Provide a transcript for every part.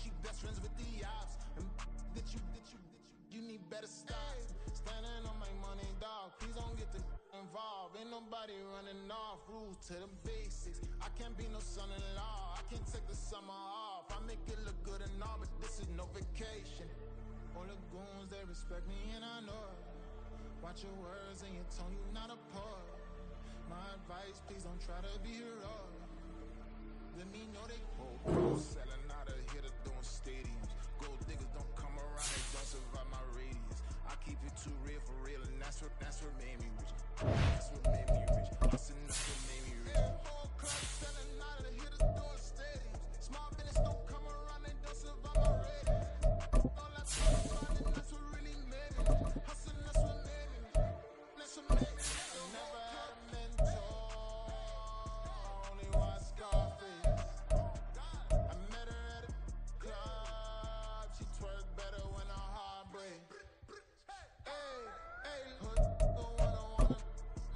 she best friends with the ops. And you need better stops. Standing on my money, dog. Please don't get the involved. Ain't nobody running off. Rules to the basics. I can't be no son-in-law. I can't take the summer off. I make it look good and all, but this is no vacation. All the goons, they respect me and I know it. Watch your words and your tone, you not a poet. My advice, please don't try to be heroic. Let me know they whole crew selling out of here to doing stadiums. Gold diggers don't come around, they don't survive my radius. I keep it too real for real, and that's what made me rich. That's what made me rich. Hustling, that's what made me rich. Whole club selling out of here to doing stadiums. Small business don't come around, they don't survive my radius. All I talk about it, that's what really made me rich. Hustling, that's what made me rich. That's what made me rich. I never had a mentor, only one Scarface. I met her at a club, she twerk better when her heart breaks. Hey, hood wanna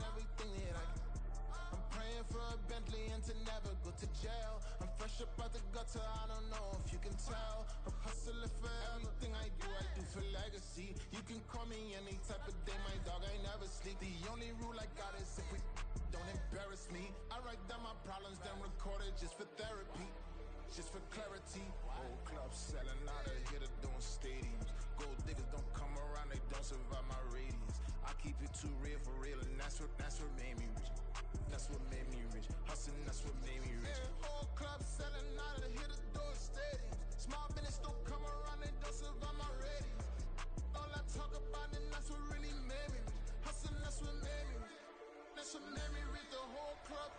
everything that I can. I'm praying for a Bentley and to never go to jail. I'm fresh up out the gutter, I don't know if you can tell. I'm hustling for everything I do for legacy. You can call me any type of day, my dog, I never sleep. The only rule I got is if we don't embarrass me. I write down my problems, then record it just for therapy. Just for clarity. Whole club selling out of here to doing stadiums. Gold diggers don't come around, they don't survive my radius. I keep it too real for real, and that's what made me rich. That's what made me rich. Hustling, that's what made me rich. Whole club selling out of here to doing stadiums. Small business don't come around, they don't survive my radius. All I talk about it, that's what really made me rich. Hustling, that's what made me rich. That's what made me rich. The whole club.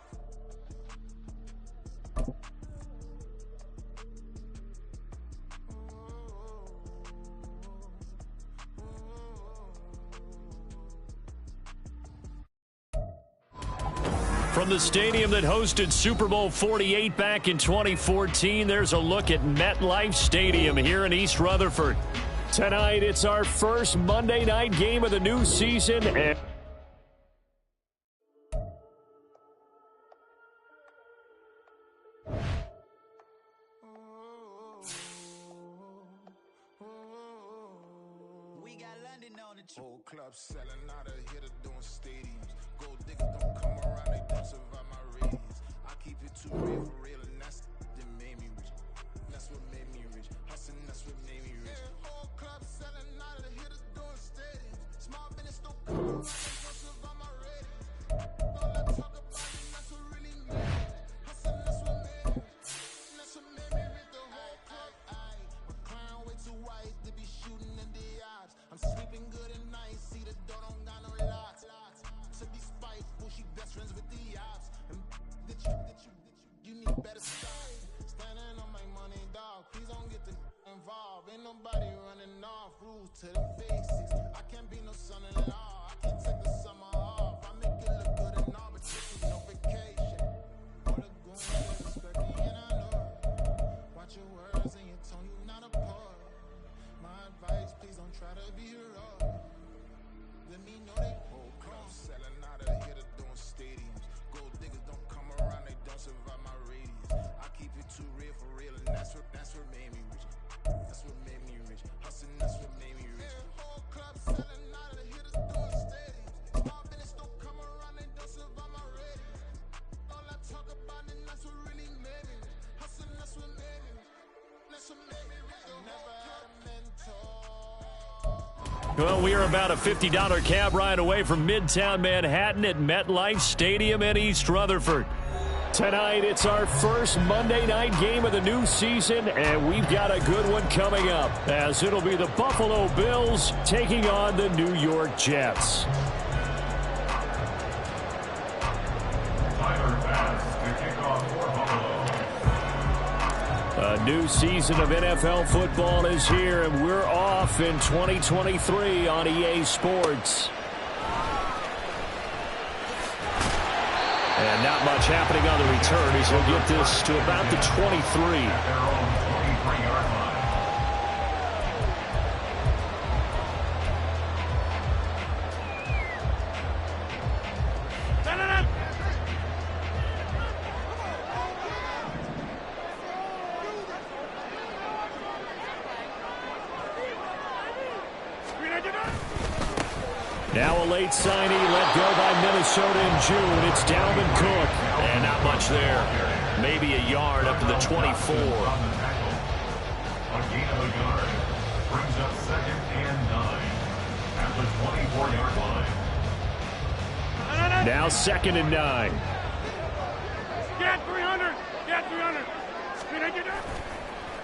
From the stadium that hosted Super Bowl 48 back in 2014, there's a look at MetLife Stadium here in East Rutherford. Tonight, it's our first Monday night game of the new season. And we got London on the whole club selling out of here to doing stadiums. Gold diggers don't come around, they don't survive my radius. I keep it too real for real, and that's that made me rich. That's what made me rich. Hustling, that's what made me rich. Whole club selling out of here to doing stadiums. Small business don't come around, they don't survive my radius. All I talk about it, that's what really made me rich. Hustling, that's what made me rich. That's what made me rich. The whole club. My crown way too white to be shooting in the ops. I'm sleeping good at night, see the door don't got no locks. To be spiteful, she best friends with the ops. And you need better style. Standing on my money, dog. Please don't get the involved. Ain't nobody running off. Rules to the basics. I can't be no son-in-law. I can't take the summer off. I make it look good and all, but this is no vacation. All the goons, they respect me and I know it. Watch your words and your tone, you not a poet. My advice, please don't try to be heroic. Let me know they whole club selling out of here to doing stadiums. Gold diggers don't come around, they don't survive my radius. I keep it too real for real, and that's what made me rich. That's what made me rich. Hustling, that's what made me rich. Whole club selling out of here to doing stadiums. Small business don't come around, they don't survive my radius. All I talk about it, that's what really made me rich. Hustling, that's what made me rich. That's what made me rich. I never had a mentor. well, we are about a $50 cab ride away from Midtown Manhattan at MetLife Stadium in East Rutherford. Tonight, it's our first Monday night game of the new season, and we've got a good one coming up, as it'll be the Buffalo Bills taking on the New York Jets. A new season of NFL football is here, and we're off in 2023 on EA Sports. And not much happening on the return as he'll get this to about the 23. Now a late signee let go by Minnesota in June. It's Dalvin Cook. And not much there. Maybe a yard up to the 24. A gain of a yard brings up 2nd and 9 at the 24-yard line. Now 2nd and 9. Get 300. Get 300.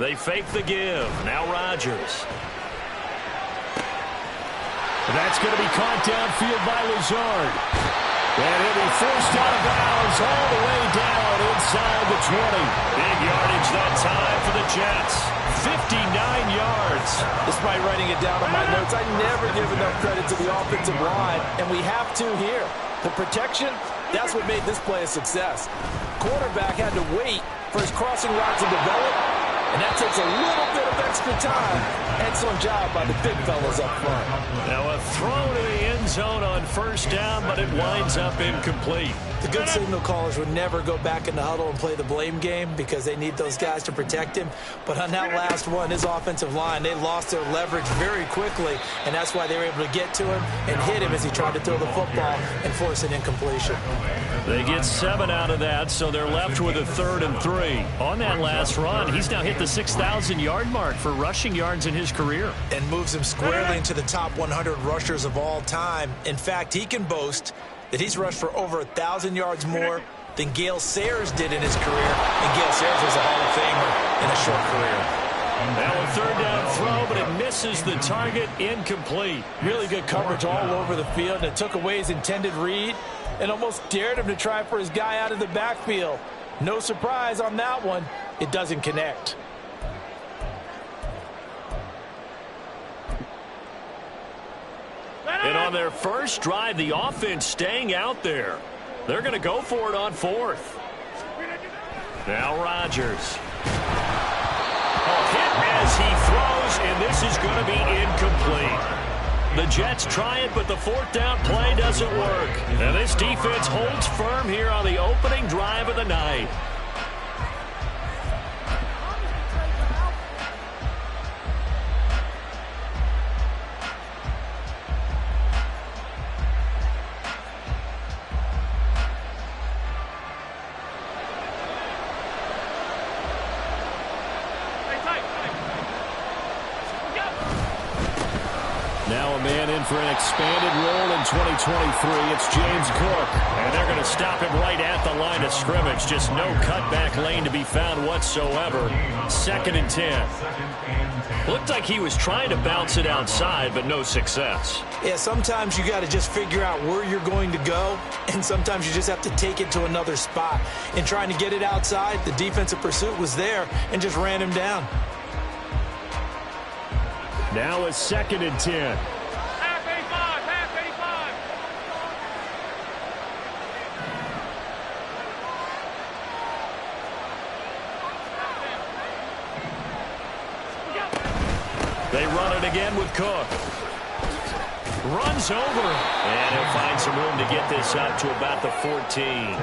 They fake the give. Now Rodgers. That's going to be caught downfield by Lazard. And he'll be forced out of bounds all the way down inside the 20. Big yardage that time for the Jets. 59 yards. Despite writing it down on my notes, I never give enough credit to the offensive line, and we have to here. The protection, that's what made this play a success. Quarterback had to wait for his crossing route to develop, and that takes a little bit of extra time. Excellent job by the big fellas up front. Now a throw to the end zone on first down, but it winds up incomplete. The good signal callers would never go back in the huddle and play the blame game because they need those guys to protect him. But on that last one, his offensive line, they lost their leverage very quickly, and that's why they were able to get to him and hit him as he tried to throw the football and force an incompletion. They get 7 out of that, so they're left with a 3rd and 3. On that last run, he's now hit the 6,000-yard mark for rushing yards in his career. And moves him squarely into the top 100 rushers of all time. In fact, he can boast that he's rushed for over 1,000 yards more than Gale Sayers did in his career. And Gale Sayers was a Hall of Famer in a short career. Now a 3rd down throw, but it misses the target, incomplete. Really good coverage all over the field, and it took away his intended read and almost dared him to try for his guy out of the backfield. No surprise on that one. It doesn't connect. And on their first drive, the offense staying out there. They're going to go for it on 4th. Now Rodgers. Hit as he throws, and this is going to be incomplete. The Jets try it, but the 4th down play doesn't work. And this defense holds firm here on the opening drive of the night. Now a man in for an expanded role in 2023. It's James Cook. And they're going to stop him right at the line of scrimmage. Just no cutback lane to be found whatsoever. 2nd and 10. Looked like he was trying to bounce it outside, but no success. Yeah, sometimes you got to just figure out where you're going to go, and sometimes you just have to take it to another spot. In trying to get it outside, the defensive pursuit was there and just ran him down. Now a 2nd and 10. Half 85, half 85. They run it again with Cook. Runs over. And he'll find some room to get this up to about the 14.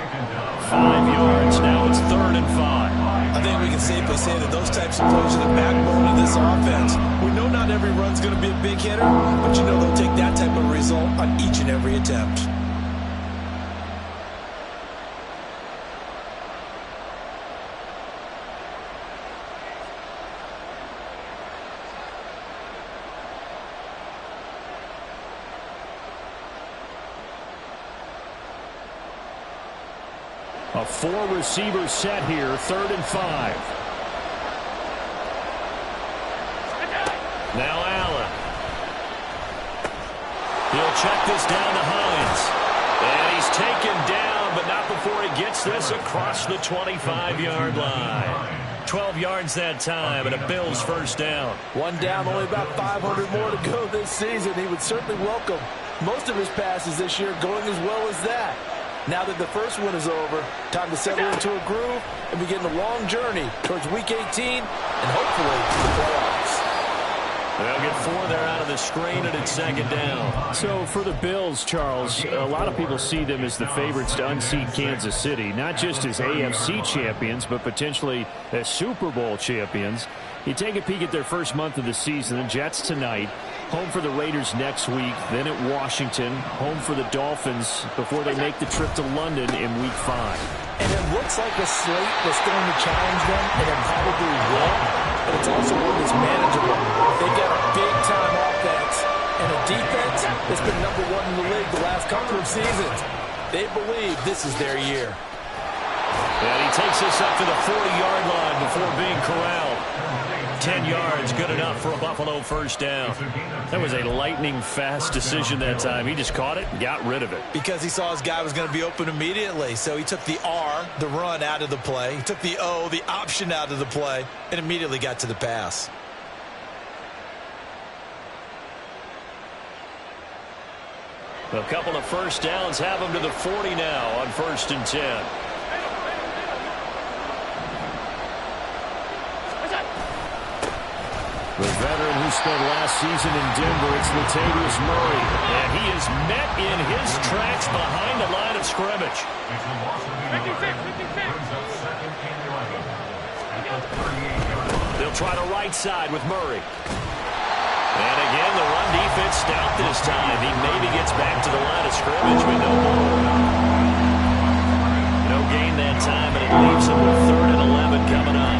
5 yards. Now it's 3rd and 5. I think we can safely say that those types of plays are the backbone of this offense. We know not every run's going to be a big hitter, but you know they'll take that type of result on each and every attempt. A 4-receiver set here, 3rd and 5. Now Allen. He'll check this down to Hines. And he's taken down, but not before he gets this across the 25-yard line. 12 yards that time, and a Bills 1st down. One down, only about 500 more to go this season. He would certainly welcome most of his passes this year going as well as that. Now that the first one is over, time to settle into a groove and begin the long journey towards Week 18 and hopefully the playoffs. They'll get 4 there out of the screen, and it's 2nd down. So for the Bills, Charles, a lot of people see them as the favorites to unseat Kansas City, not just as AFC champions, but potentially as Super Bowl champions. You take a peek at their first month of the season, the Jets tonight. Home for the Raiders next week, then at Washington, home for the Dolphins before they make the trip to London in Week 5. And it looks like a slate that's going to challenge them, and it probably will, but it's also one that's manageable. They've got a big-time offense and a defense that's been number 1 in the league the last couple of seasons. They believe this is their year. And he takes this up to the 40-yard line before being corralled. 10 yards, good enough for a Buffalo first down. That was a lightning-fast decision that time. He just caught it and got rid of it. Because he saw his guy was going to be open immediately. So he took the R, the run, out of the play. He took the O, the option, out of the play, and immediately got to the pass. A couple of first downs have him to the 40 now on 1st and 10. The veteran who spent last season in Denver, it's Latavius Murray. And he is met in his tracks behind the line of scrimmage. They'll try the right side with Murray. And again, the run defense stout this time. He maybe gets back to the line of scrimmage, but no more. No gain that time, and it leaves him with 3rd and 11 coming up.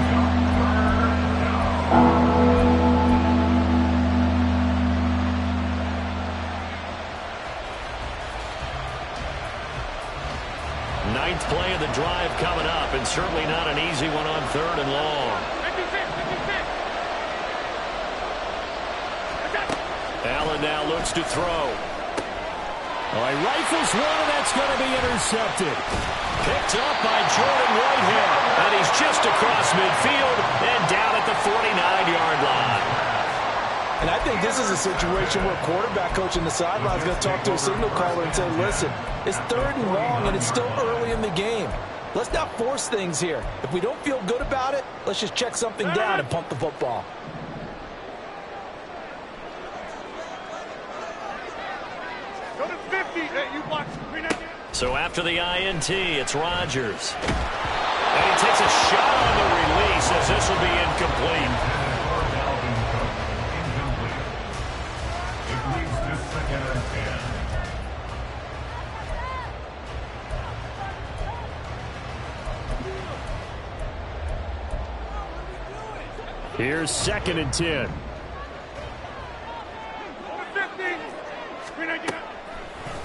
Ninth play of the drive coming up, and certainly not an easy one on 3rd and long. Allen now looks to throw. Oh, he rifles one, and that's going to be intercepted. Picked up by Jordan Whitehead, and he's just across midfield and down at the 49-yard line. And I think this is a situation where a quarterback coach in the sideline is going to talk to a signal caller and say, listen, it's 3rd and long, and it's still early in the game. Let's not force things here. If we don't feel good about it, let's just check something down and pump the football. So after the INT, it's Rodgers. And he takes a shot on the release as this will be incomplete. It leads to 2nd and 10. Here's 2nd and 10.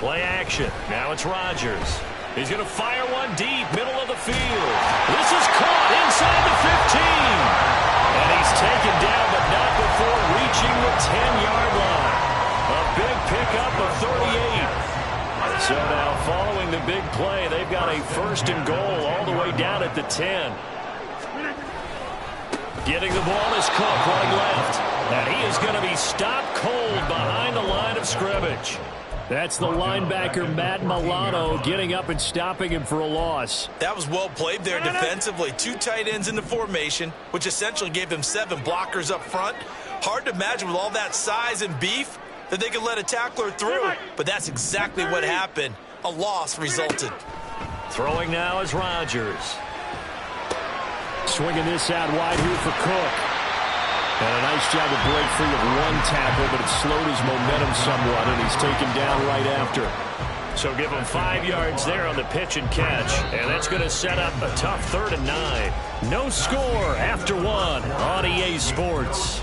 Play action. Now it's Rodgers. He's going to fire one deep, middle of the field. This is caught inside the 15. And he's taken down, but not before reaching the 10-yard line. A big pickup of 38. So now following the big play, they've got a 1st and goal all the way down at the 10. Getting the ball is Cook running left. And he is going to be stopped cold behind the line of scrimmage. That's the linebacker, Matt Milano, getting up and stopping him for a loss. That was well played there defensively. 2 tight ends in the formation, which essentially gave him 7 blockers up front. Hard to imagine with all that size and beef that they could let a tackler through. But that's exactly what happened. A loss resulted. Throwing now is Rodgers. Swinging this out wide here for Cook. And a nice job to break free of one tackle, but it slowed his momentum somewhat, and he's taken down right after. So give him 5 yards there on the pitch and catch, and that's going to set up a tough 3rd and 9. No score after 1 on EA Sports.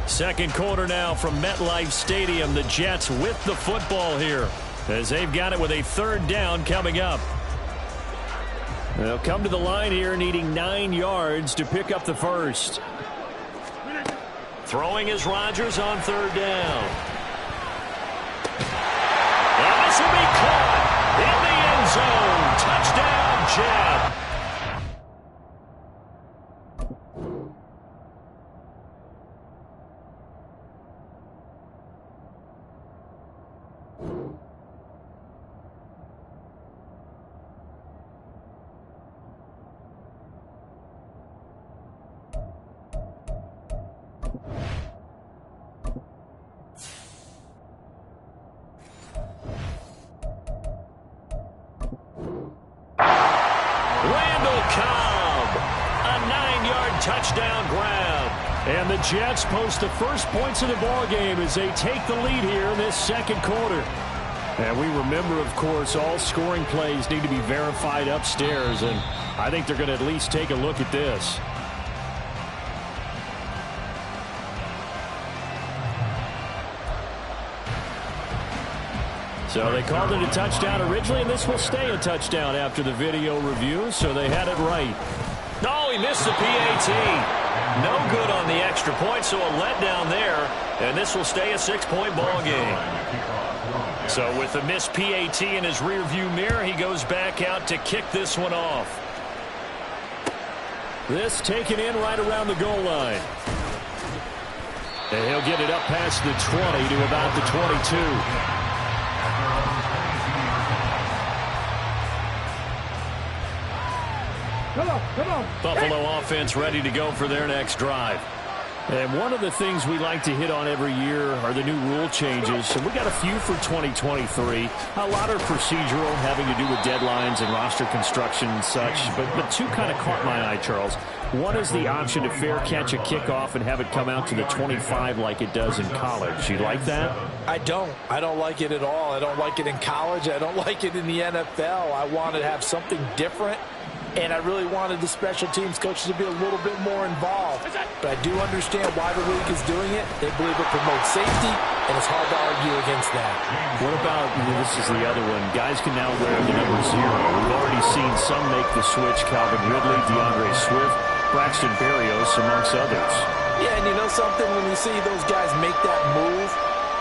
Second quarter now from MetLife Stadium. The Jets with the football here as they've got it with a 3rd down coming up. They'll come to the line here needing 9 yards to pick up the first. Throwing is Rodgers on 3rd down. And this will be caught in the end zone. Touchdown, Jet. touchdown grab. And the Jets post the first points of the ball game as they take the lead here in this second quarter. And we remember, of course, all scoring plays need to be verified upstairs, and I think they're going to at least take a look at this. So they called it a touchdown originally, and this will stay a touchdown after the video review, so they had it right. No, he missed the PAT. No good on the extra point, so a letdown there, and this will stay a 6-point ball game. So with the missed PAT in his rearview mirror, he goes back out to kick this one off. This taken in right around the goal line. And he'll get it up past the 20 to about the 22. Come on. Buffalo offense ready to go for their next drive. And one of the things we like to hit on every year are the new rule changes. And we got a few for 2023. A lot are procedural, having to do with deadlines and roster construction and such. But two kind of caught my eye, Charles. One is the option to fair catch a kickoff and have it come out to the 25 like it does in college. You like that? I don't. I don't like it at all. I don't like it in college. I don't like it in the NFL. I want to have something different. And I really wanted the special teams coaches to be a little bit more involved. But I do understand why the league is doing it. They believe it promotes safety, and it's hard to argue against that. What about, this is the other one, guys can now wear the number 0. We've already seen some make the switch, Calvin Ridley, DeAndre Swift, Braxton Berrios, amongst others. Yeah, and you know something? When we see those guys make that move,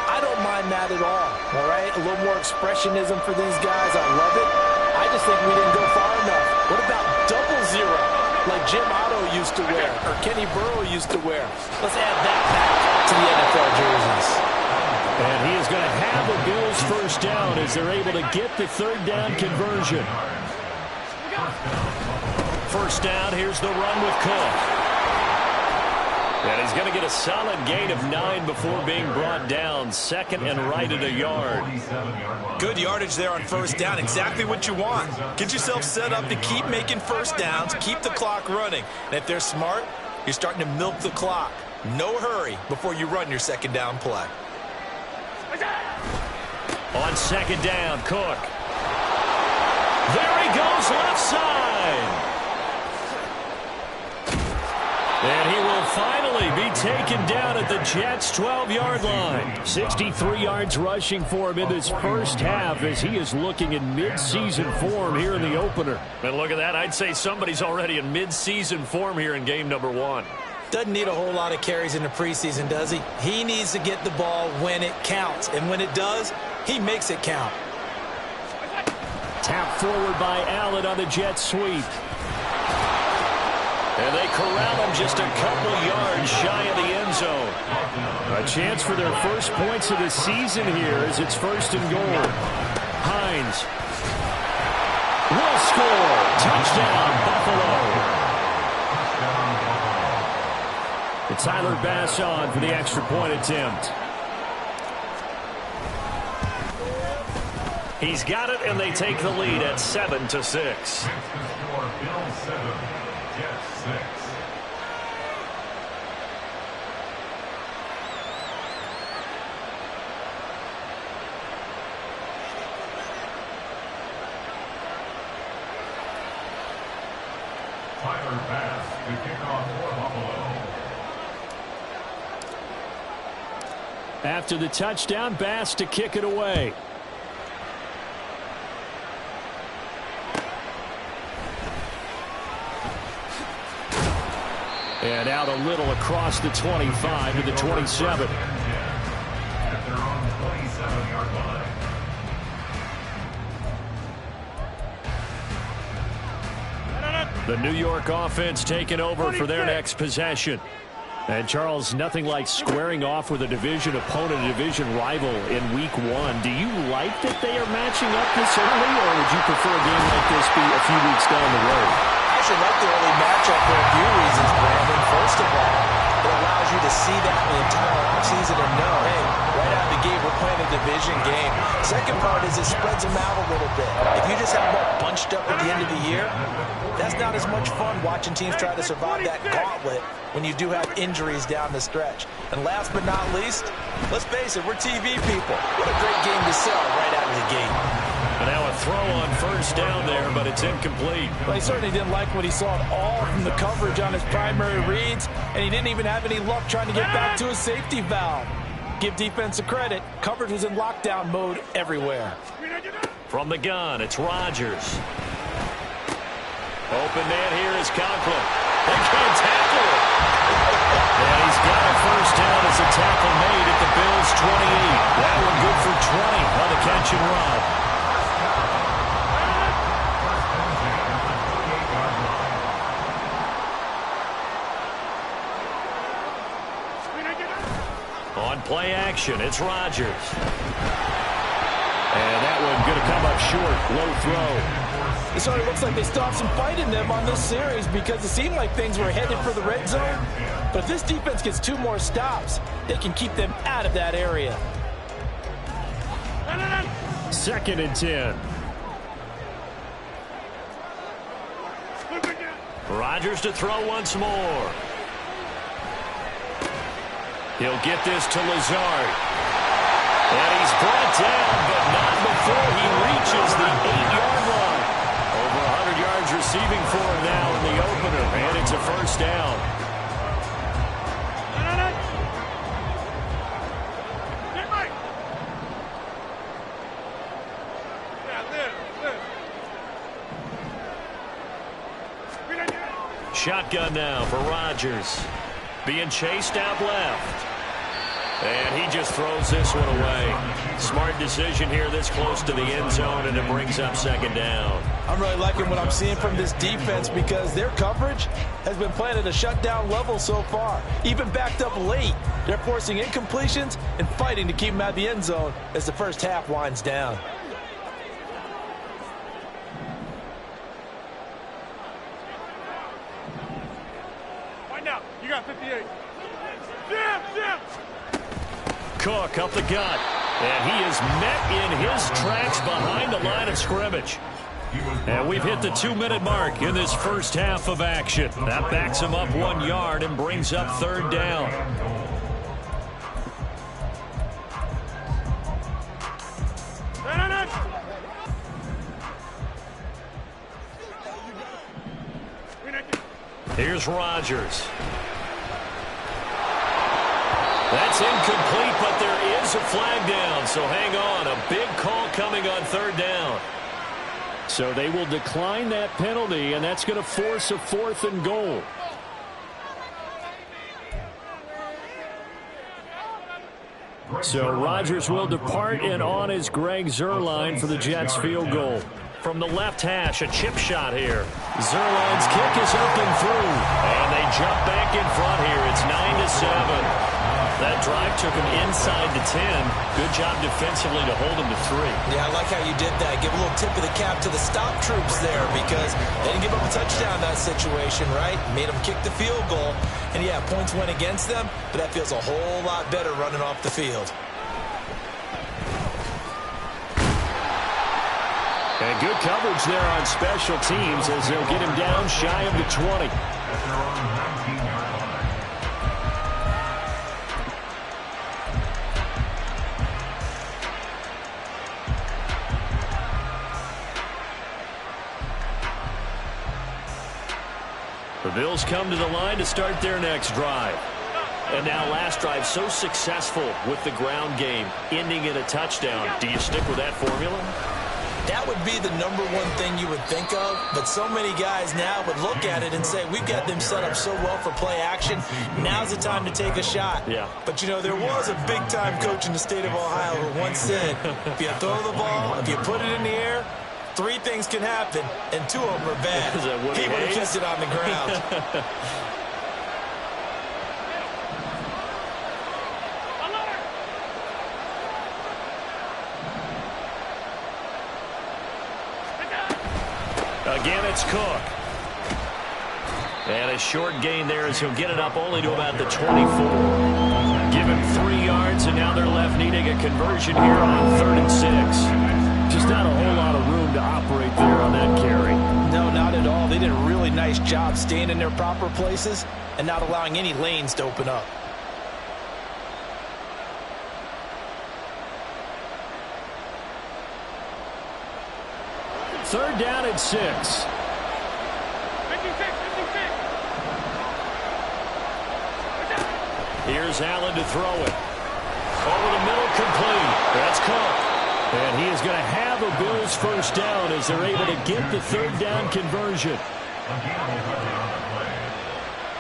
I don't mind that at all right? A little more expressionism for these guys. I love it. I just think we didn't go far enough. What about double 0, like Jim Otto used to wear, or Kenny Burrow used to wear? Let's add that back to the NFL jerseys. And he is going to have the Bills first down as they're able to get the third down conversion. First down, here's the run with Cook. And he's going to get a solid gain of 9 before being brought down. Second and right at a yard. Good yardage there on first down. Exactly what you want. Get yourself set up to keep making first downs, keep the clock running. And if they're smart, you're starting to milk the clock. No hurry before you run your second down play. On second down, Cook. There he goes, left side. And he will finally be taken down at the Jets' 12-yard line. 63 yards rushing for him in this first half as he is looking in mid-season form here in the opener. And look at that. I'd say somebody's already in mid-season form here in game number 1. Doesn't need a whole lot of carries in the preseason, does he? He needs to get the ball when it counts. And when it does, he makes it count. Tap forward by Allen on the jet sweep. And they corral him just a couple yards shy of the end zone. A chance for their first points of the season here as it's first and goal. Hines will score. Touchdown, Buffalo. And Tyler Bass on for the extra point attempt. He's got it, and they take the lead at 7-6. Tyler Bass to kick off for Buffalo. After the touchdown, Bass to kick it away. And out a little across the 25 to the 27. At their own 27-yard line. The New York offense taking over for their next possession. And, Charles, nothing like squaring off with a division opponent, a division rival in Week 1. Do you like that they are matching up this early, or would you prefer a game like this be a few weeks down the road? I should like the early matchup for a few reasons, Brandon. First of all, it allows you to see that the entire offseason and know, hey, right out of the gate, we're playing a division game. Second part is it spreads them out a little bit. If you just have more bunched washed up at the end of the year, that's not as much fun watching teams try to survive that gauntlet when you do have injuries down the stretch. And last but not least, let's face it, we're TV people. What a great game to sell right out of the gate. And now a throw on first down there, but it's incomplete. Well, he certainly didn't like what he saw at all from the coverage on his primary reads, and he didn't even have any luck trying to get back to his safety valve. Give defense a credit. Coverage was in lockdown mode everywhere. From the gun, it's Rodgers. Open man here is Conklin. They can't tackle him. And he's got a first down as a tackle made at the Bills' 28. That one good for 20 on the catch and run. On play action, it's Rodgers. And that one going to come up short. Low throw. It sort of looks like they still have some fight in them on this series because it seemed like things were headed for the red zone. But if this defense gets 2 more stops, they can keep them out of that area. 2nd and 10. Rodgers to throw once more. He'll get this to Lazard. And he's brought down, but not before he reaches the 8-yard line. Over 100 yards receiving for him now in the opener, and it's a first down. Shotgun now for Rodgers. Being chased out left. And he just throws this one away. Smart decision here this close to the end zone, and it brings up 2nd down. I'm really liking what I'm seeing from this defense because their coverage has been playing at a shutdown level so far. Even backed up late, they're forcing incompletions and fighting to keep them out of the end zone as the first half winds down. Find out. You got 58. Jim! Cook up the gut. And he is met in his tracks behind the line of scrimmage. And we've hit the 2-minute mark in this first half of action. That backs him up 1 yard and brings up 3rd down. Here's Rodgers. That's incomplete, but there is a flag down, so hang on. A big call coming on 3rd down. So they will decline that penalty, and that's going to force a 4th and goal. So Rodgers will depart, and on is Greg Zuerlein for the Jets field goal. From the left hash, a chip shot here. Zuerlein's kick is up and through, and they jump back in front here. It's 9-7. That drive took him inside the 10. Good job defensively to hold him to 3. Yeah, I like how you did that. Give a little tip of the cap to the stop troops there because they didn't give up a touchdown in that situation, right? Made them kick the field goal. And, yeah, points went against them, but that feels a whole lot better running off the field. And good coverage there on special teams as they'll get him down shy of the 20. The Bills come to the line to start their next drive. And now last drive so successful with the ground game, ending in a touchdown. Do you stick with that formula? That would be the #1 thing you would think of, but so many guys now would look at it and say, we've got them set up so well for play action, now's the time to take a shot. Yeah. But, you know, there was a big-time coach in the state of Ohio who once said, if you throw the ball, if you put it in the air, 3 things can happen, and 2 of them are bad. He would have kept it on the ground. Again, it's Cook. And a short gain there as he'll get it up only to about the 24. Give him 3 yards, and now they're left needing a conversion here on 3rd and 6. Just not a whole lot of room to operate there on that carry. nice job staying in their proper places and not allowing any lanes to open up. Third down and 6. 56. Here's Allen to throw it. Over the middle, complete. That's Cook. And he is going to have a Bills first down as they're able to get the third down conversion. Again, on the play.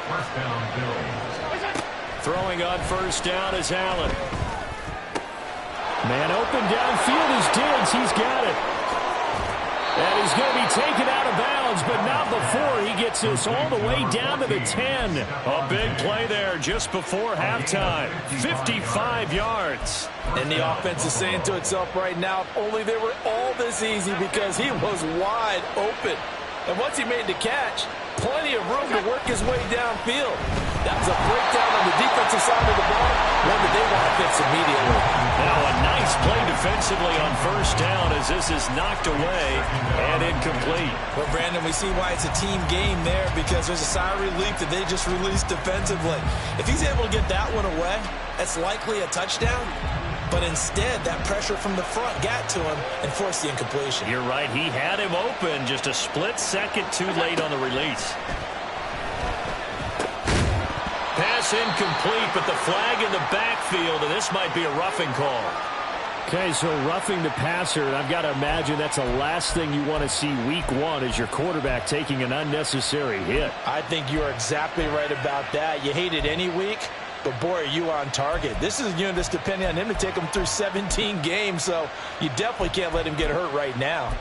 First down, Bills. Throwing on first down is Allen. Man open downfield is Diggs. He's got it. And he's going to be taken out of bounds, but not before he gets this all the way down to the 10. A big play there just before halftime. 55 yards. And the offense is saying to itself right now, if only they were all this easy, because he was wide open. And once he made the catch, plenty of room to work his way downfield. That was a breakdown on the defensive side of the ball, one that they want to fix immediately. Now a nice play defensively on first down as this is knocked away and incomplete. Well, Brandon, we see why it's a team game there, because there's a sigh of relief that they just released defensively. If he's able to get that one away, that's likely a touchdown. But instead, that pressure from the front got to him and forced the incompletion. You're right. He had him open, just a split second too late on the release. Pass incomplete, but the flag in the backfield, and this might be a roughing call. Okay, so roughing the passer, and I've got to imagine that's the last thing you want to see week one is your quarterback taking an unnecessary hit. I think you're exactly right about that. You hate it any week, but boy, are you on target. This is a unit that's depending on him to take him through 17 games, so you definitely can't let him get hurt right now.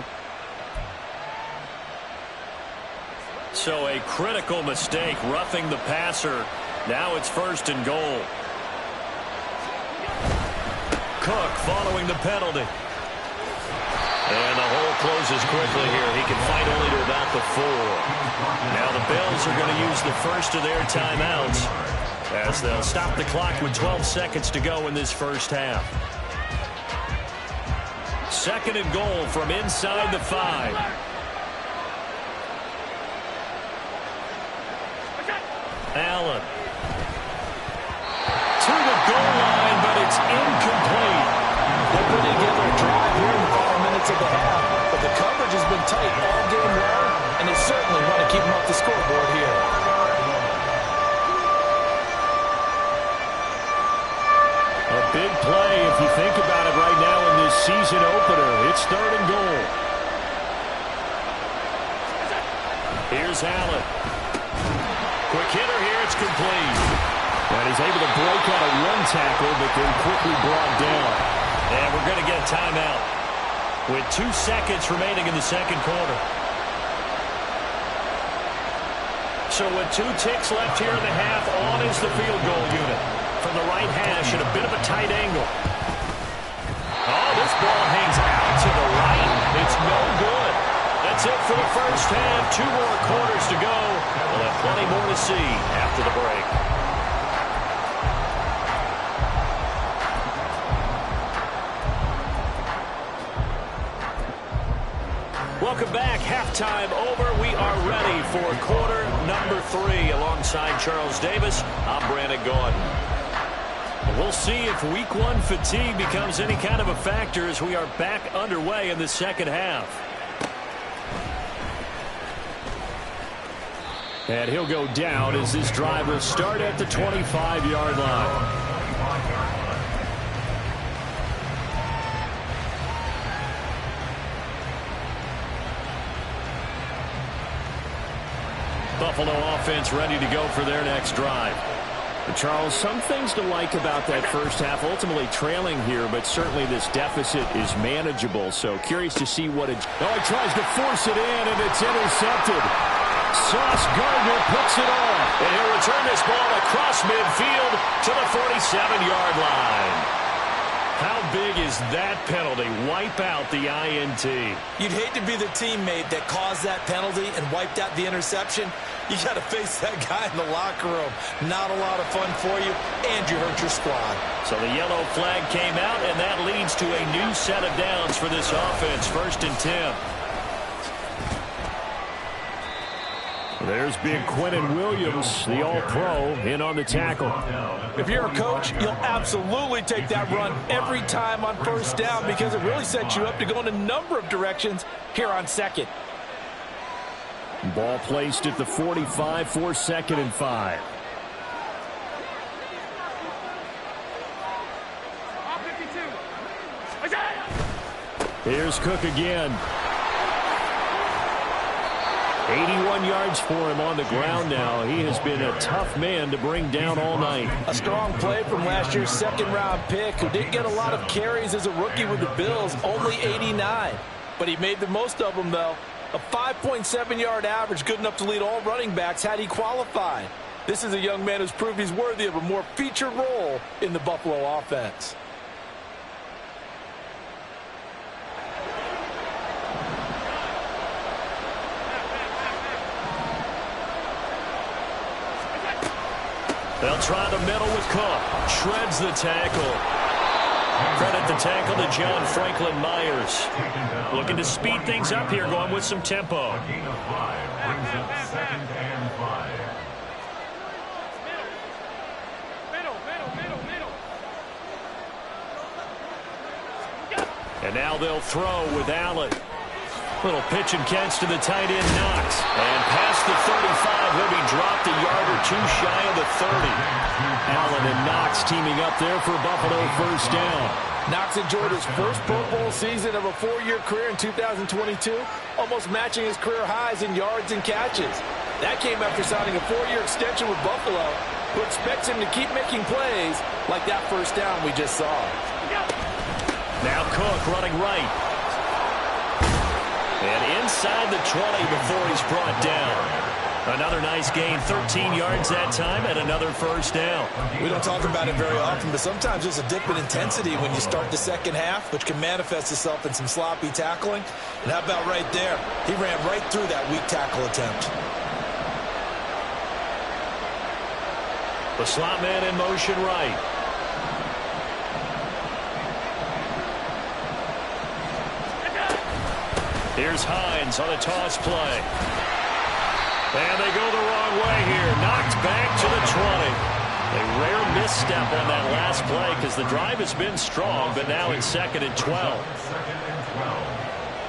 So a critical mistake, roughing the passer. Now it's first and goal. Cook following the penalty. And the hole closes quickly here. He can fight only to about the 4. Now the Bills are going to use the first of their timeouts as they'll stop the clock with 12 seconds to go in this first half. Second and goal from inside the 5. Allen. To the goal line, but it's incomplete. They're putting together a drive here in the final minutes of the half, but the coverage has been tight all game long, and they certainly want to keep them off the scoreboard here. A big play if you think about it right now in this season opener. It's third and goal. Here's Allen. Quick hitter here, it's complete. And he's able to break out a run tackle, but then quickly brought down. And we're going to get a timeout with 2 seconds remaining in the second quarter. So with 2 ticks left here in the half, on is the field goal unit. From the right hash at a bit of a tight angle. Oh, this ball hangs out to the right. It's no good. That's it for the first half. 2 more quarters to go. We'll have plenty more to see after the break. Welcome back. Halftime over. We are ready for quarter number 3. Alongside Charles Davis, I'm Brandon Gaudin. We'll see if week 1 fatigue becomes any kind of a factor as we are back underway in the second half. And he'll go down as this drive will start at the 25-yard line. Buffalo offense ready to go for their next drive. Charles, some things to like about that first half. Ultimately trailing here, but certainly this deficit is manageable. So curious to see what it... Oh, he tries to force it in, and it's intercepted. Sauce Gardner picks it off. And he'll return this ball across midfield to the 47-yard line. How big is that penalty? Wipe out the INT. You'd hate to be the teammate that caused that penalty and wiped out the interception. You got to face that guy in the locker room. Not a lot of fun for you, and you hurt your squad. So the yellow flag came out, and that leads to a new set of downs for this offense. First and 10. There's big Quentin Williams, the All-Pro, in on the tackle. If you're a coach, you'll absolutely take that run every time on first down because it really sets you up to go in a number of directions here on second. Ball placed at the 45 for 2nd and 5. Here's Cook again. 81 yards for him on the ground now. He has been a tough man to bring down all night. A strong play from last year's second-round pick who didn't get a lot of carries as a rookie with the Bills, only 89. But he made the most of them, though. A 5.7-yard average, good enough to lead all running backs had he qualified. This is a young man who's proved he's worthy of a more featured role in the Buffalo offense. They'll try the middle with Cook. Shreds the tackle. Credit the tackle to John Franklin Myers. Looking to speed things up here, going with some tempo. Gain of 5 brings up 2nd and 5. And now they'll throw with Allen. Little pitch and catch to the tight end, Knox. And past the 35, he'll be dropped a yard or two shy of the 30. Allen and Knox teaming up there for Buffalo first down. Knox enjoyed his first Pro Bowl season of a 4-year career in 2022, almost matching his career highs in yards and catches. That came after signing a 4-year extension with Buffalo, who expects him to keep making plays like that first down we just saw. Now Cook running right. And inside the 20 before he's brought down. Another nice gain, 13 yards that time, and another first down. We don't talk about it very often, but sometimes there's a dip in intensity when you start the second half, which can manifest itself in some sloppy tackling. And how about right there? He ran right through that weak tackle attempt. The slot man in motion right. Here's Hines on a toss play. And they go the wrong way here. Knocked back to the 20. A rare misstep on that last play because the drive has been strong, but now it's 2nd and 12. 2nd and 12.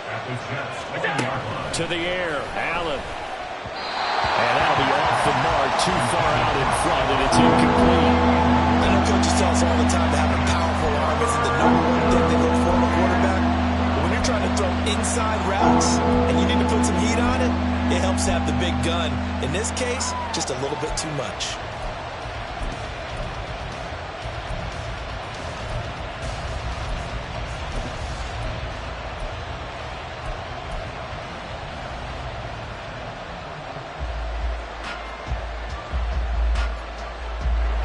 At the Jets 20-yard line. To the air, Allen. And that'll be off the mark, too far out in front, and it's incomplete. I know coaches tell us all the time to have a powerful arm isn't the number one thing they look for in a quarterback. But when you're trying to throw inside routes and you need to put some heat on it, it helps have the big gun. In this case, just a little bit too much.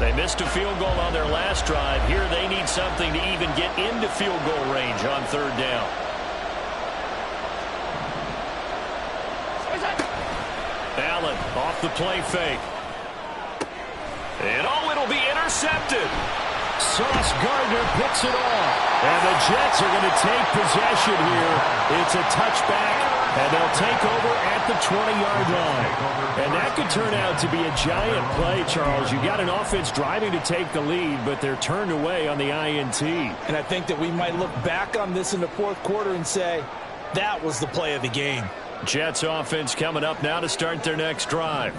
They missed a field goal on their last drive. Here they need something to even get into field goal range on 3rd down. Allen off the play fake. And it'll be intercepted. Sauce Gardner picks it off. And the Jets are going to take possession here. It's a touchback, and they'll take over at the 20-yard line. And that could turn out to be a giant play, Charles. You got an offense driving to take the lead, but they're turned away on the INT. And I think that we might look back on this in the 4th quarter and say, that was the play of the game. Jets offense coming up now to start their next drive.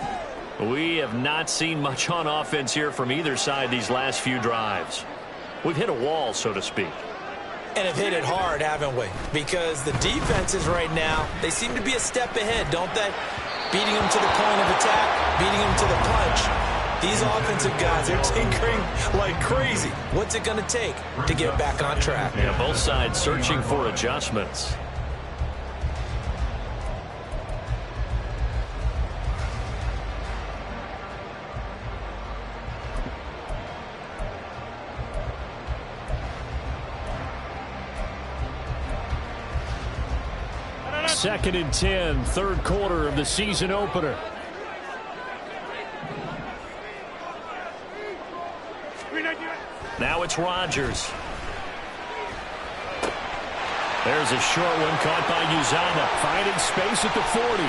We have not seen much on offense here from either side these last few drives. We've hit a wall, so to speak. And have hit it hard, haven't we? Because the defenses right now, they seem to be a step ahead, don't they? Beating them to the point of attack, beating them to the punch. These offensive guys, they're tinkering like crazy. What's it going to take to get back on track? Yeah, both sides searching for adjustments. Second and 10, 3rd quarter of the season opener. Now it's Rodgers. There's a short one caught by Uzama, finding space at the 40.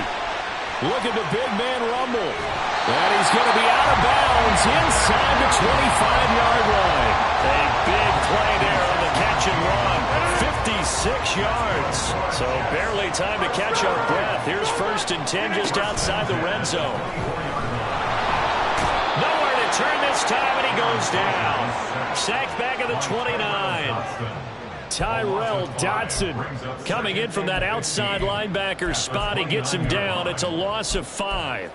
Look at the big man rumble. And he's going to be out of bounds inside the 25-yard line. A big play there on the catch and run. 56 yards. So barely time to catch our breath. Here's 1st and 10 just outside the red zone. Nowhere to turn this time, and he goes down. Sacked back at the 29. Tyrell Dodson coming in from that outside linebacker spot. He gets him down. It's a loss of 5.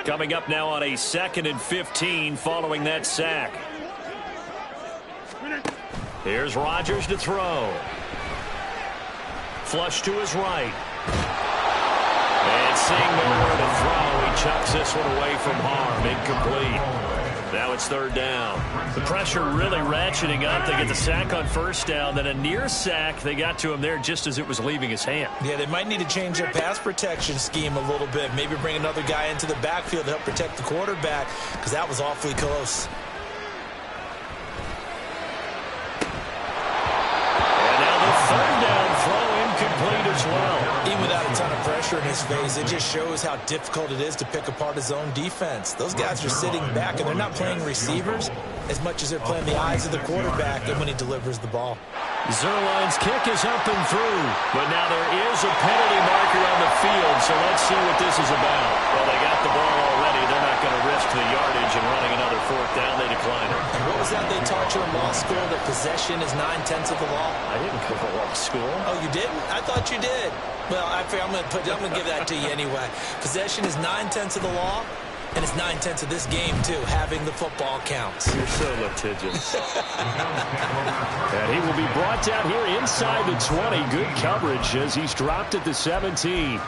Coming up now on a 2nd and 15 following that sack. Here's Rodgers to throw. Flush to his right. And seeing nowhere to throw, he chucks this one away from harm. Incomplete. Now it's 3rd down. The pressure really ratcheting up. They get the sack on 1st down. Then a near sack. They got to him there just as it was leaving his hand. Yeah, they might need to change their pass protection scheme a little bit. Maybe bring another guy into the backfield to help protect the quarterback, because that was awfully close. And now the 3rd down throw incomplete as well. Even without a ton of pressure in his face, it just shows how difficult it is to pick apart his own defense. Those guys are sitting back, and they're not playing receivers as much as they're playing the eyes of the quarterback and when he delivers the ball. Zerline's kick is up and through, but now there is a penalty marker on the field, so let's see what this is about. Well, they got the ball already. They're not going to risk the yardage and running another 4th down. They decline it. And what was that they taught you in law school, that possession is 9/10 of the law? I didn't go to law school. Oh, you didn't? I thought you did. Well, I'm going to give that to you anyway. Possession is 9/10 of the law, and it's 9/10 of this game, too. Having the football counts. You're so litigious. And he will be brought down here inside the 20. Good coverage as he's dropped at the 17.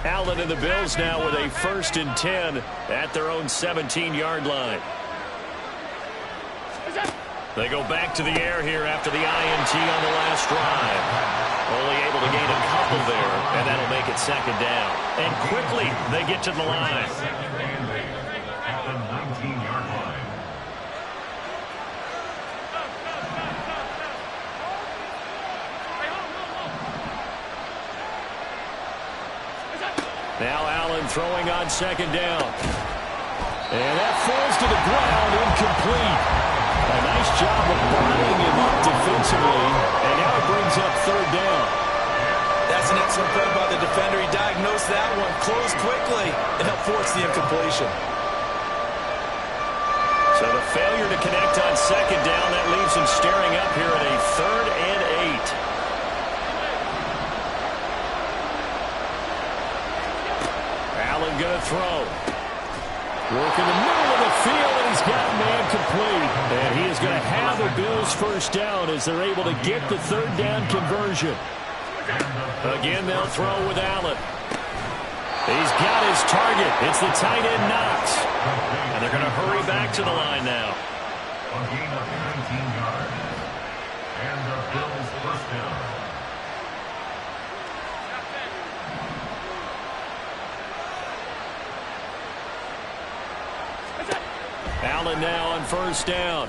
Allen and the Bills now with a 1st and 10 at their own 17-yard line. They go back to the air here after the INT on the last drive. Only able to gain a couple there, and that'll make it 2nd down. And quickly, they get to the line. At the 19-yard line. Now Allen throwing on 2nd down. And that falls to the ground, incomplete. A nice job of bodying him up defensively, and now it brings up 3rd down. That's an excellent play by the defender. He diagnosed that one, closed quickly, and helped force the incompletion. So the failure to connect on 2nd down, that leaves him staring up here at a 3rd and 8. Allen going to throw. Work in the middle of the field, and he's got man complete. And he is going to have the Bills 1st down as they're able to get the 3rd down conversion. Again, they'll throw with Allen. He's got his target. It's the tight end Knox. And they're going to hurry back to the line now. A gain of 19 yards. And the Bills 1st down. Allen now on 1st down.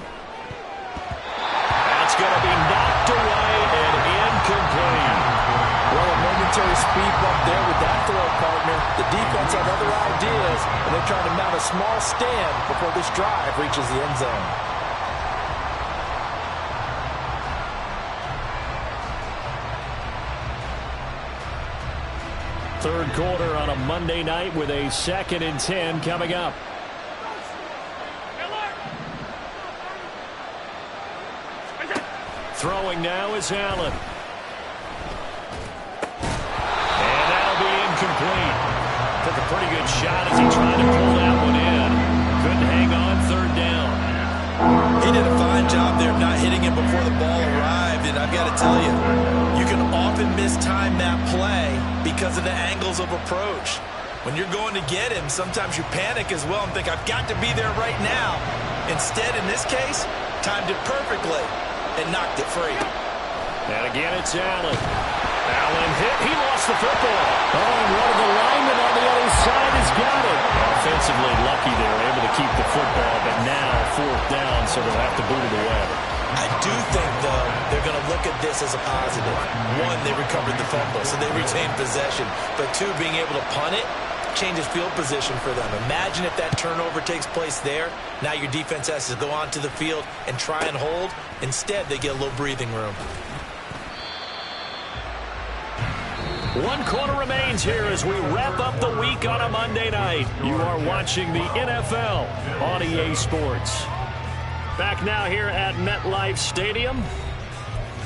That's going to be knocked away and incomplete. Well, a momentary speed bump there with that throw partner. The defense had other ideas, and they're trying to mount a small stand before this drive reaches the end zone. Third quarter on a Monday night with a 2nd and 10 coming up. Throwing now is Allen. And that'll be incomplete. Took a pretty good shot as he tried to pull that one in. Couldn't hang on 3rd down. He did a fine job there of not hitting him before the ball arrived, and I've got to tell you, you can often mistime that play because of the angles of approach. When you're going to get him, sometimes you panic as well and think, I've got to be there right now. Instead, in this case, timed it perfectly and knocked it free. And again, it's Allen. Allen hit. He lost the football. Oh, and one of the defensively lucky they were able to keep the football, but now 4th down, so they'll have to boot it away. I do think, though, they're going to look at this as a positive. One, they recovered the fumble, so they retained possession. But two, being able to punt it changes field position for them. Imagine if that turnover takes place there. Now your defense has to go onto the field and try and hold. Instead, they get a little breathing room. 1 quarter remains here as we wrap up the week on a Monday night. You are watching the NFL on EA Sports. Back now here at MetLife Stadium.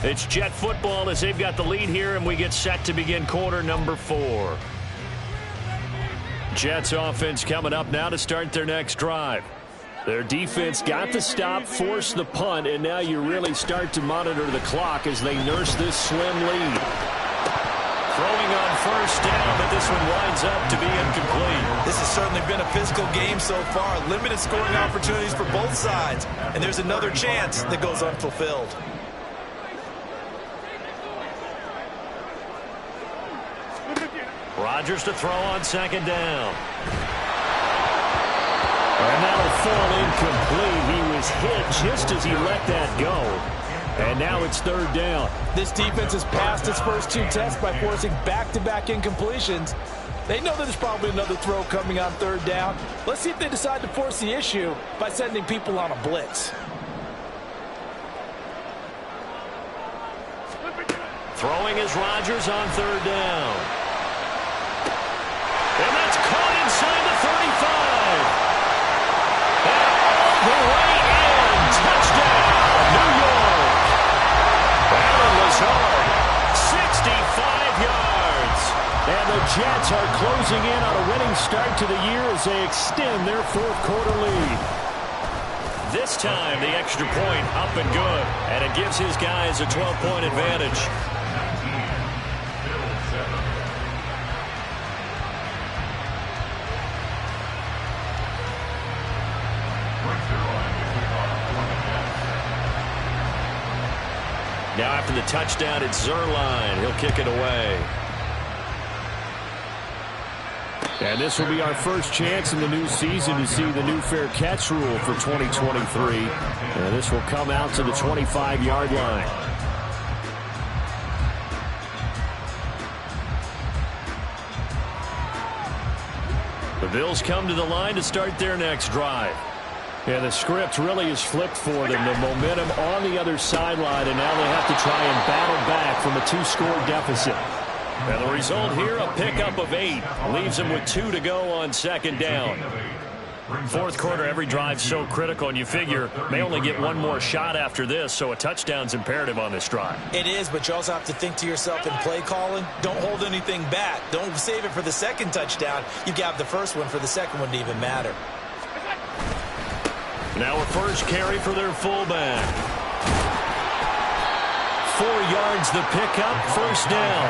It's Jet football as they've got the lead here, and we get set to begin quarter number 4. Jets offense coming up now to start their next drive. Their defense got the stop, forced the punt, and now you really start to monitor the clock as they nurse this slim lead. Throwing on 1st down, but this one winds up to be incomplete. This has certainly been a physical game so far. Limited scoring opportunities for both sides. And there's another chance that goes unfulfilled. Rodgers to throw on 2nd down. And that'll fall incomplete. He was hit just as he let that go. And now it's 3rd down. This defense has passed its first 2 tests by forcing back-to-back incompletions. They know that there's probably another throw coming on 3rd down. Let's see if they decide to force the issue by sending people on a blitz. Throwing is Rodgers on 3rd down. And that's caught inside the 35. And all the way in. Touchdown, New York. Allen Lazard, 65 yards. And the Jets are closing in on a winning start to the year as they extend their 4th quarter lead. This time, the extra point up and good. And it gives his guys a 12-point advantage. Now after the touchdown, it's Zerline. He'll kick it away. And this will be our first chance in the new season to see the new fair catch rule for 2023. And this will come out to the 25-yard line. The Bills come to the line to start their next drive. Yeah, the script really is flipped for them. The momentum on the other sideline, and now they have to try and battle back from a 2-score deficit. And the result here, a pickup of 8. Leaves them with 2 to go on 2nd down. 4th quarter, every drive so critical, and you figure may only get 1 more shot after this, so a touchdown's imperative on this drive. It is, but you also have to think to yourself in play calling, don't hold anything back. Don't save it for the 2nd touchdown. You got the first one for the 2nd one to even matter. Now a first carry for their fullback. 4 yards the pickup, 1st down.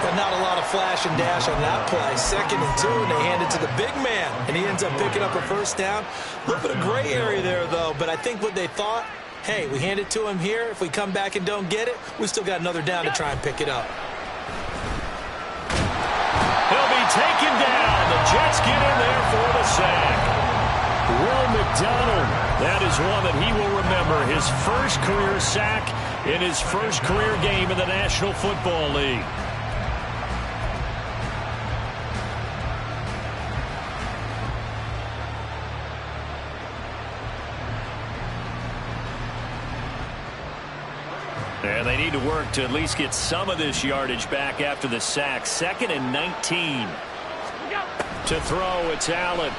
But not a lot of flash and dash on that play. 2nd and 2, and they hand it to the big man. And he ends up picking up a 1st down. A little bit of gray area there, though. But I think what they thought, hey, we hand it to him here. If we come back and don't get it, we still got another down to try and pick it up. He'll be taken down. The Jets get in there for the sack. Will McDonald, that is one that he will remember. His first career sack in his first career game in the National Football League. And they need to work to at least get some of this yardage back after the sack. 2nd and 19. To throw, it's Allen.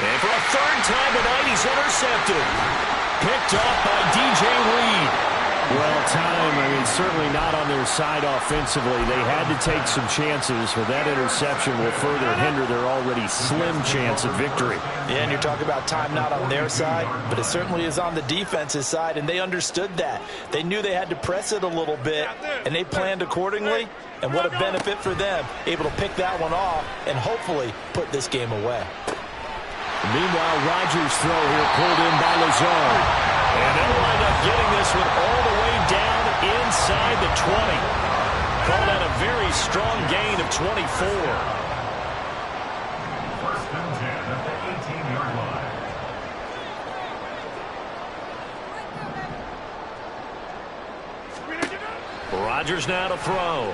And for a 3rd time tonight, he's intercepted. Picked off by DJ Reed. Well, time, certainly not on their side offensively. They had to take some chances, but that interception will further hinder their already slim chance of victory. Yeah, and you're talking about time not on their side, but it certainly is on the defense's side, and they understood that. They knew they had to press it a little bit, and they planned accordingly, and what a benefit for them, able to pick that one off and hopefully put this game away. Meanwhile, Rodgers' throw here pulled in by Lazard. And they'll wind up getting this one all the way down inside the 20. Called out a very strong gain of 24. the 18-yard line. Rodgers now to throw.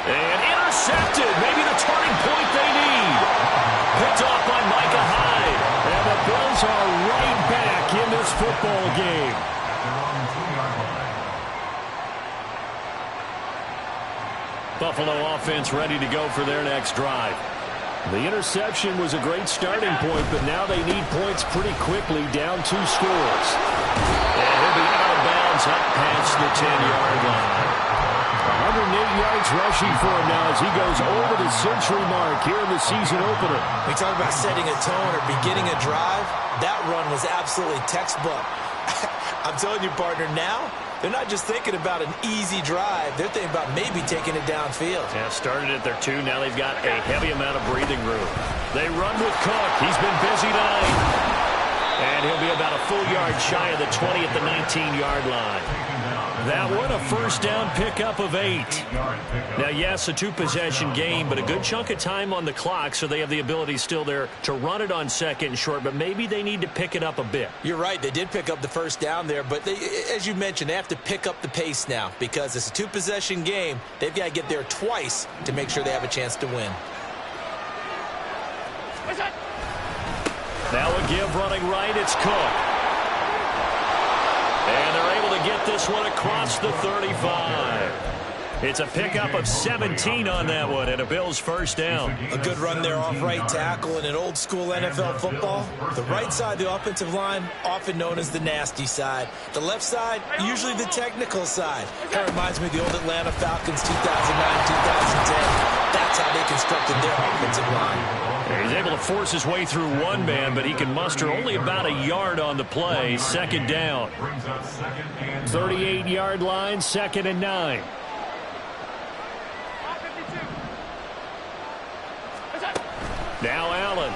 And intercepted. Maybe the turning point they need. Picked off by Micah Hyde. And the Bills are right back in this football game. At their own 2-yard line. Buffalo offense ready to go for their next drive. The interception was a great starting point, but now they need points pretty quickly, down 2 scores. And he'll be out of bounds up past the 10-yard line. 108 yards rushing for him now as he goes over the century mark here in the season opener. We talk about setting a tone or beginning a drive. That run was absolutely textbook. I'm telling you, partner, now they're not just thinking about an easy drive. They're thinking about maybe taking it downfield. Yeah, started at their 2. Now they've got a heavy amount of breathing room. They run with Cook. He's been busy tonight. And he'll be about a full yard shy of the 20 at the 19-yard line. That one, a first down pickup of 8. Now, yes, a 2-possession game, but a good chunk of time on the clock, so they have the ability still there to run it on second and short, but maybe they need to pick it up a bit. You're right. They did pick up the first down there, but as you mentioned, they have to pick up the pace now because it's a 2-possession game. They've got to get there twice to make sure they have a chance to win. Now a give running right. It's Cook. And they're able to get this one across the 35. It's a pickup of 17 on that one, and a Bills first down. A good run there off right tackle in an old-school NFL football. The right side of the offensive line, often known as the nasty side. The left side, usually the technical side. That reminds me of the old Atlanta Falcons 2009-2010. That's how they constructed their offensive line. He's able to force his way through one man, but he can muster only about a yard on the play. Second down. 38-yard line, 2nd and 9. Now Allen.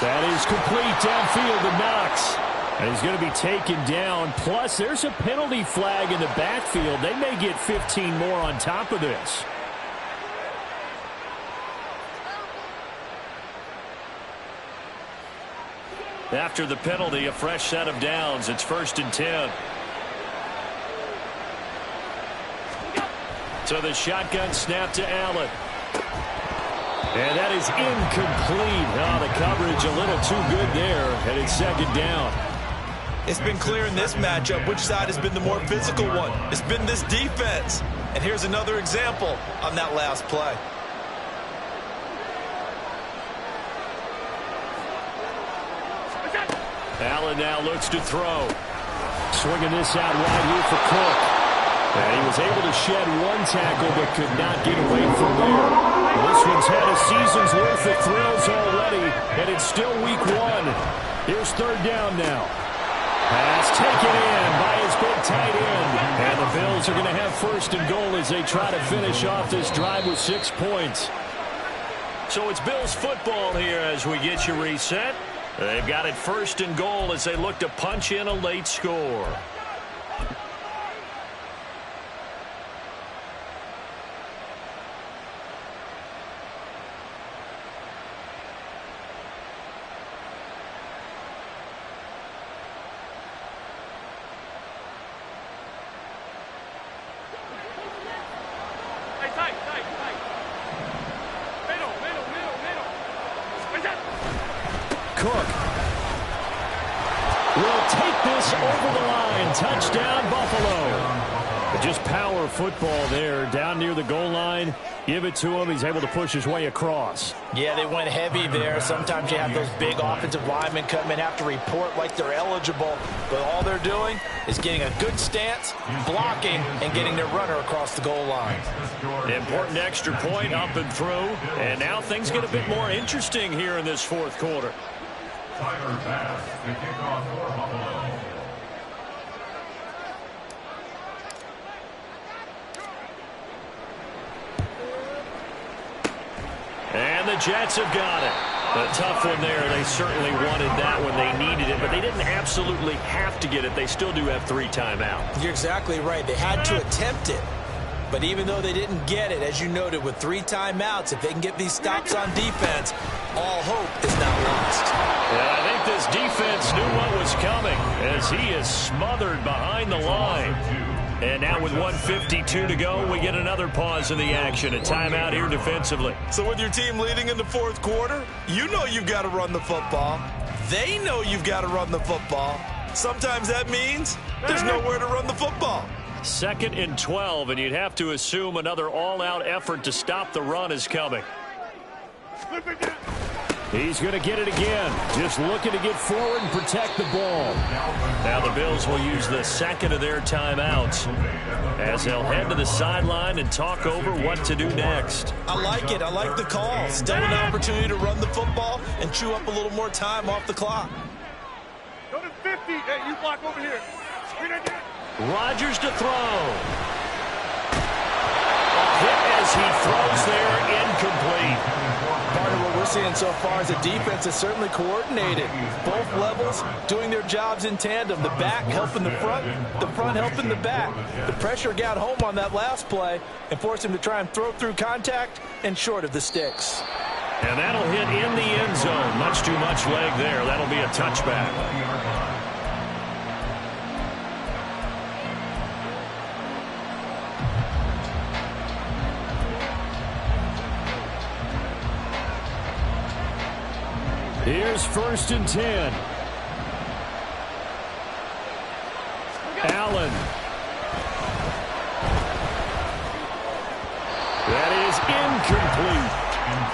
That is complete downfield to Knox. And he's going to be taken down. Plus, there's a penalty flag in the backfield. They may get 15 more on top of this. After the penalty, a fresh set of downs. It's 1st and 10. So the shotgun snap to Allen. And that is incomplete. Oh, the coverage a little too good there, and it's 2nd down. It's been clear in this matchup which side has been the more physical one. It's been this defense. And here's another example on that last play. Allen now looks to throw. Swinging this out wide here for Cook. And he was able to shed one tackle but could not get away from there. This one's had a season's worth of thrills already, and it's still week 1. Here's 3rd down now. Pass taken in by his big tight end. And the Bills are going to have 1st and goal as they try to finish off this drive with 6 points. So it's Bills football here as we get you reset. They've got it 1st and goal as they look to punch in a late score. Cook will take this over the line. Touchdown, Buffalo. Just power football there down near the goal line. Give it to him. He's able to push his way across. Yeah, they went heavy there. Sometimes you have those big offensive linemen come in, have to report like they're eligible. But all they're doing is getting a good stance, blocking, and getting their runner across the goal line. Important extra point up and through. And now things get a bit more interesting here in this 4th quarter. Tyler Bass, the kickoff for Buffalo. And the Jets have got it. A tough one there. They certainly wanted that when they needed it, but they didn't absolutely have to get it. They still do have 3 timeouts. You're exactly right. They had to attempt it. But even though they didn't get it, as you noted, with 3 timeouts, if they can get these stops on defense, all hope is not lost. And I think this defense knew what was coming as he is smothered behind the line. And now with 1:52 to go, we get another pause in the action. A timeout here defensively. So with your team leading in the 4th quarter, you know you've got to run the football. They know you've got to run the football. Sometimes that means there's nowhere to run the football. 2nd and 12, and you'd have to assume another all-out effort to stop the run is coming. He's going to get it again. Just looking to get forward and protect the ball. Now the Bills will use the 2nd of their timeouts as they'll head to the sideline and talk over what to do next. I like it. I like the call. Still an opportunity to run the football and chew up a little more time off the clock. Go to 50. Hey, you block over here. Rodgers to throw. A hit as he throws there, incomplete. Partner, what we're seeing so far is the defense is certainly coordinated. Both levels doing their jobs in tandem. The back helping the front helping the back. The pressure got home on that last play and forced him to try and throw through contact and short of the sticks. And that'll hit in the end zone. Much too much leg there. That'll be a touchback. Here's 1st and 10. Allen. That is incomplete.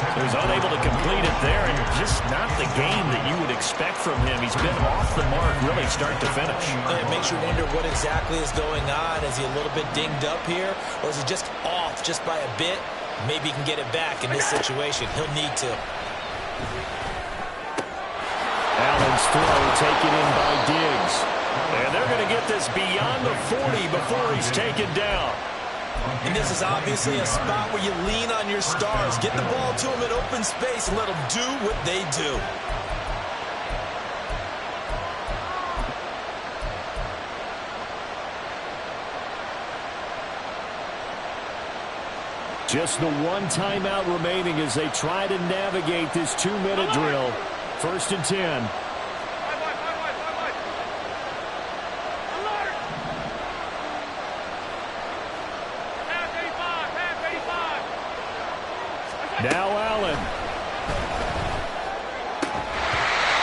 He was unable to complete it there, and just not the game that you would expect from him. He's been off the mark really start to finish. It makes you wonder what exactly is going on. Is he a little bit dinged up here, or is he just off just by a bit? Maybe he can get it back in this situation. He'll need to. Allen's throw taken in by Diggs. And they're going to get this beyond the 40 before he's taken down. And this is obviously a spot where you lean on your stars. Get the ball to them in open space and let them do what they do. Just the 1 timeout remaining as they try to navigate this 2-minute drill. 1st and 10. Now Allen.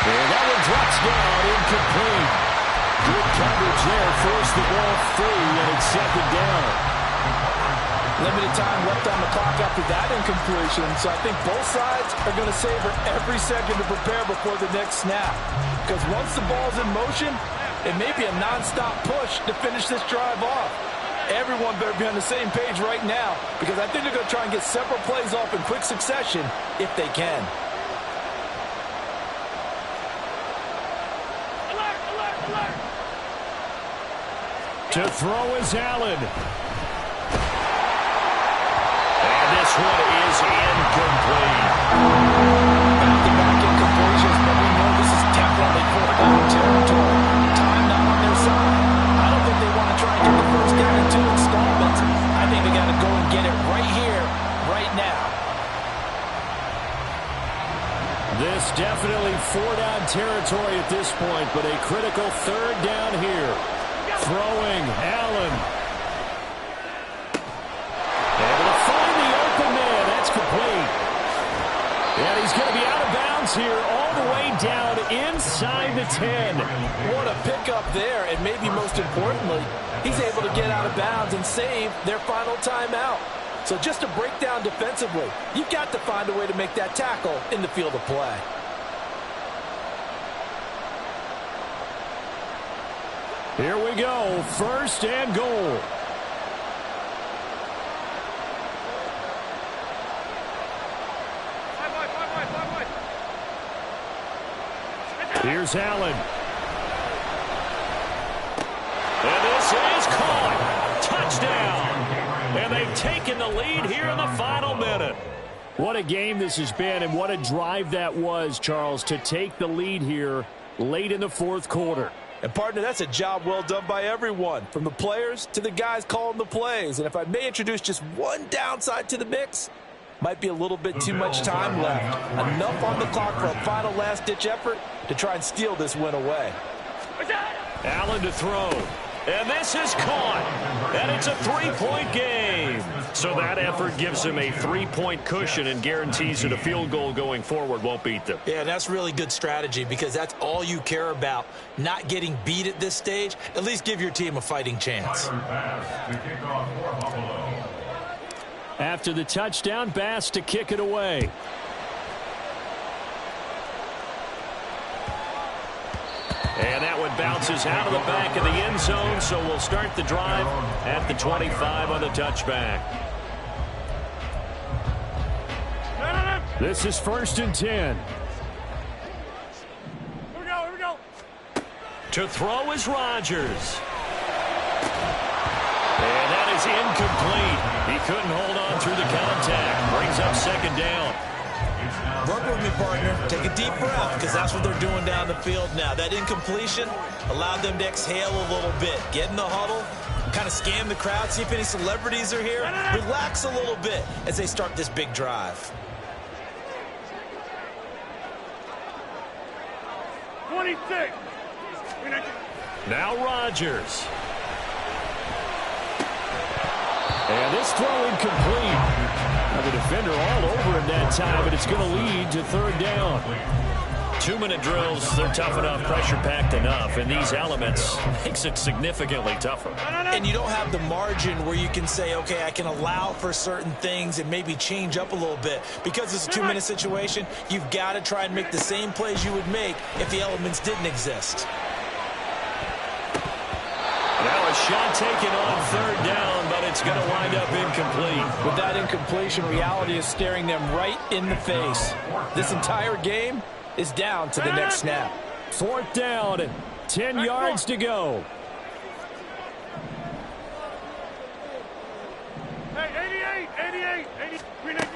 And that one drops down, incomplete. Good coverage there, forced the ball free, and it's 2nd down. Limited time left on the clock after that incompletion, so I think both sides are going to savor every second to prepare before the next snap. Because once the ball's in motion, it may be a nonstop push to finish this drive off. Everyone better be on the same page right now, because I think they're going to try and get several plays off in quick succession if they can. To throw is Allen. And this one is incomplete. Back-to-back incompletions, but we know this is definitely 4th down territory. Time not on their side. I don't think they want to try and get the 1st down in 2 installments. I think they got to go and get it right here, right now. This definitely 4-down territory at this point, but a critical 3rd down here. Throwing Allen. Able to find the open man. That's complete. And he's going to be out of bounds here all the way down inside the 10. What a pickup there, and maybe most importantly, he's able to get out of bounds and save their final timeout. So just to break down defensively, you've got to find a way to make that tackle in the field of play. Here we go, 1st and goal. Here's Allen. And this is caught. Touchdown. And they've taken the lead here in the final minute. What a game this has been, and what a drive that was, Charles, to take the lead here late in the fourth quarter. And, partner, that's a job well done by everyone, from the players to the guys calling the plays. And if I may introduce just one downside to the mix, might be a little bit too much time left. Enough on the clock for a final last-ditch effort to try and steal this win away. Allen to throw. And this is caught. And it's a three-point game. So that effort gives him a three-point cushion and guarantees that a field goal going forward won't beat them. Yeah, that's really good strategy because that's all you care about, not getting beat at this stage. At least give your team a fighting chance. After the touchdown, Bass to kick it away. And that one bounces out of the back of the end zone, so we'll start the drive at the 25 on the touchback. This is 1st and 10. Here we go. To throw is Rodgers. And that is incomplete. He couldn't hold on through the contact. Brings up 2nd down. Work with me, partner. Take a deep breath because that's what they're doing down the field now. That incompletion allowed them to exhale a little bit. Get in the huddle, kind of scan the crowd, see if any celebrities are here. Relax a little bit as they start this big drive. 26. Now Rodgers. And this throw incomplete. Now the defender all over him that time, but it's going to lead to 3rd down. 2-minute drills, they're tough enough, pressure-packed enough, and these elements makes it significantly tougher. And you don't have the margin where you can say, okay, I can allow for certain things and maybe change up a little bit. Because it's a 2-minute situation, you've got to try and make the same plays you would make if the elements didn't exist. Now a shot taken on 3rd down, but it's going to wind up incomplete. With that incompletion, reality is staring them right in the face. This entire game is down to the next snap. 4th down, 10 yards to go. Hey, 88.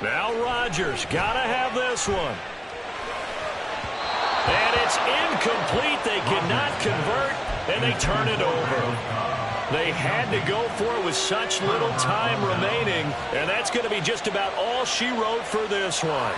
Now Rodgers, got to have this one. And it's incomplete. They cannot convert, and they turn it over. They had to go for it with such little time remaining, and that's going to be just about all she wrote for this one.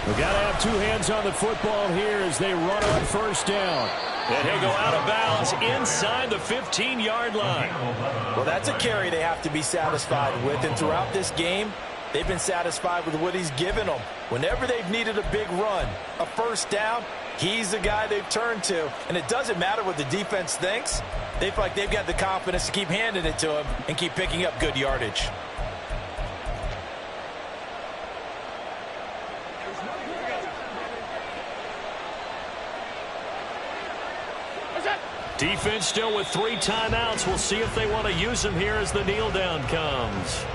We've got to have two hands on the football here as they run on 1st down. And he'll go out of bounds inside the 15-yard line. Well, that's a carry they have to be satisfied with. And throughout this game, they've been satisfied with what he's given them. Whenever they've needed a big run, a 1st down, he's the guy they've turned to. And it doesn't matter what the defense thinks. They feel like they've got the confidence to keep handing it to him and keep picking up good yardage. Defense still with 3 timeouts. We'll see if they want to use them here as the kneel down comes.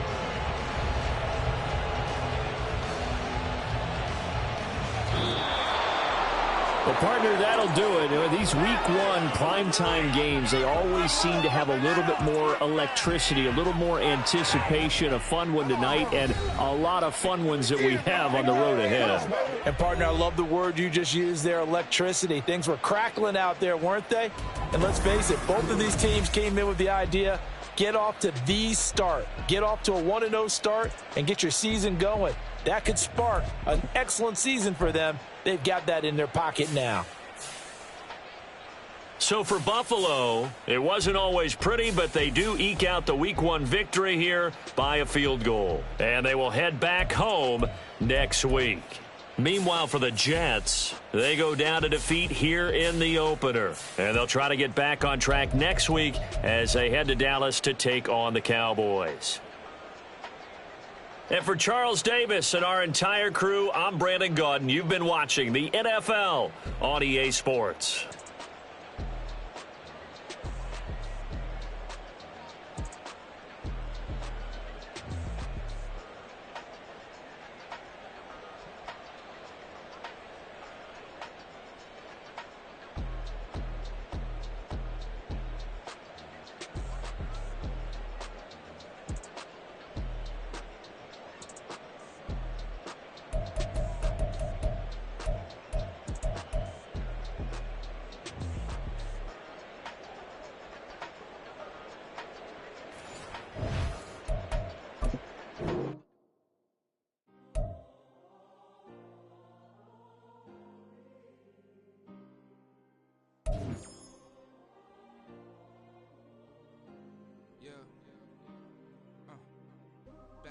Well, partner, that'll do it. These week 1 primetime games, they always seem to have a little bit more electricity, a little more anticipation. A fun one tonight, and a lot of fun ones that we have on the road ahead. And, partner, I love the word you just used there, electricity. Things were crackling out there, weren't they? And let's face it, both of these teams came in with the idea, get off to the start. Get off to a 1-0 start and get your season going. That could spark an excellent season for them. They've got that in their pocket now. So for Buffalo, it wasn't always pretty, but they do eke out the week 1 victory here by a field goal. And they will head back home next week. Meanwhile, for the Jets, they go down to defeat here in the opener. And they'll try to get back on track next week as they head to Dallas to take on the Cowboys. And for Charles Davis and our entire crew, I'm Brandon Gaudin. You've been watching the NFL on EA Sports.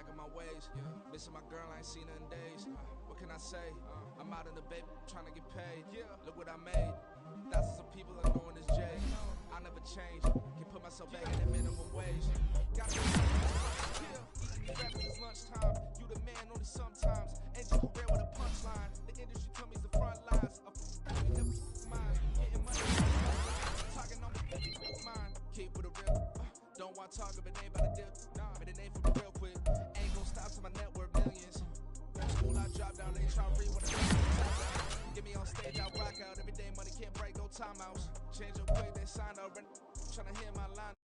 back on my ways. Missing my girl, I ain't seen her in days. What can I say? I'm out in the baby trying to get paid. Look what I made. Thousands of people are going this J. I never change. Can put myself back in the minimum wage. Got me eating breakfast is lunchtime. You the man only sometimes. End your career with a punchline. The industry tell me the front lines. Mine. Getting money. Talking on mine. Keep with a real. Don't want talking, but ain't about to deal. But it ain't for me real quick. Ain't gon' stop till my net worth millions. School I drop down, they try to read when I get me on stage, I rock out. Every day money can't break, no timeouts. Change up quick, they sign up. Tryna hear my line.